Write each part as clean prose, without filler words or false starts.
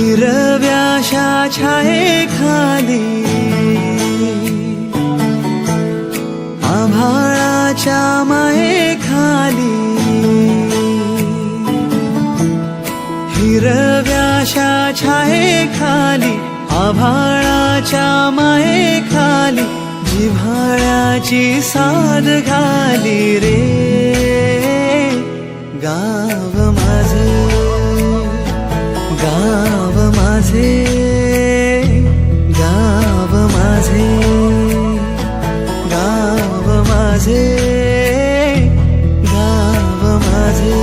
हिरव्याशा छायेखाली आभाळाच्या मायेखाली हिरव्याशा छायेखाली आभाळाच्या मायेखाली जिव्हाळ्याची साद घाली रे गाव माझे गाव माझे गाव माझे गाव माझे गाव माझे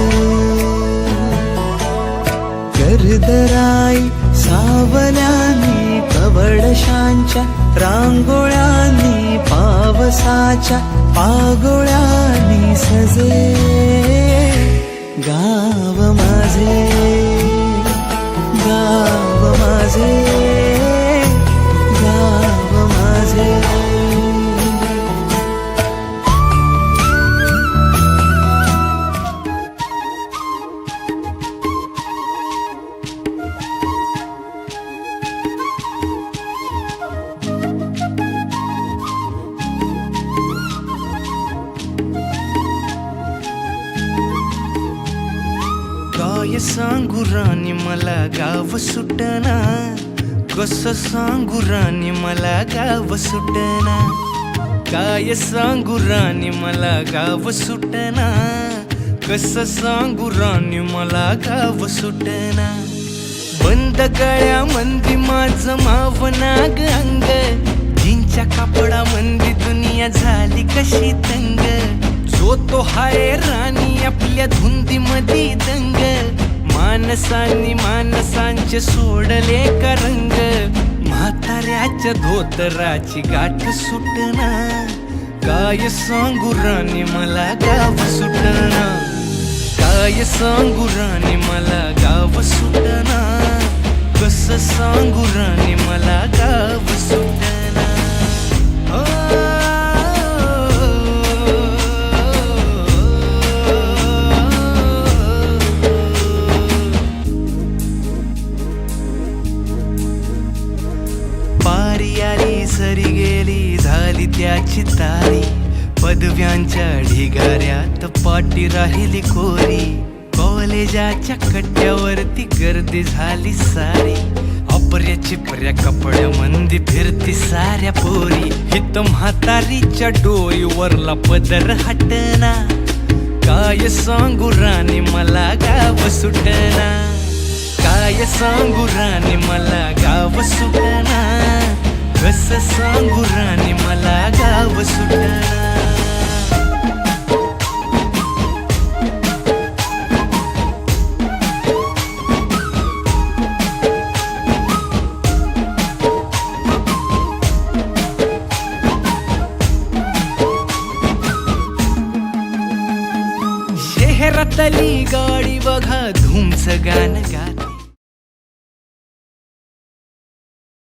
गर्दराई सावल्यानी कवडशांच्या रांगोळ्यांनी पावसाच्या पागोळ्यांनी सजे गाव माझे गाव माझे गाव माझे काय सांगू राणी मला गाव सुटना कसं सांगू राणी मला गाव सुटना काय सांगू राणी मला गाव सुटना कसं सांगू राणी मला गाव सुटना बंद गळ्यामंदी माझं मावनाग अंग जिंच्या कापडामंदी दुनिया झाली कशी तंग जो तो हाय राणी आपल्या धुंदीमध्ये दंग मानसांनी मानसांचे सोडले का रंग म्हाताऱ्याच्या धोतराची गाठ सुटना काय सांगू राणी मला गाव सुटना काय सांगू राणी मला गाव सुटना कसं सांगू राणी मला गाव सुटना पारी आली सरी गेली झाली त्याची तारी पदव्यांच्या ढिगाऱ्यात पाटी राहिली कोरी कॉलेजाच्या कट्ट्यावरती गर्दी झाली सारी अपर्या चिपर्या कपड्यामंदी फिरती साऱ्या पोरी हित म्हातारीच्या डोईवरला पदर हटना काय सांगू राणी मला गाव सुटना काय सांगू राणी मला गाव सुटना कसं सांगू राणी मला गाव सुटना शहरातली गाडी बघा धूमचं गाणं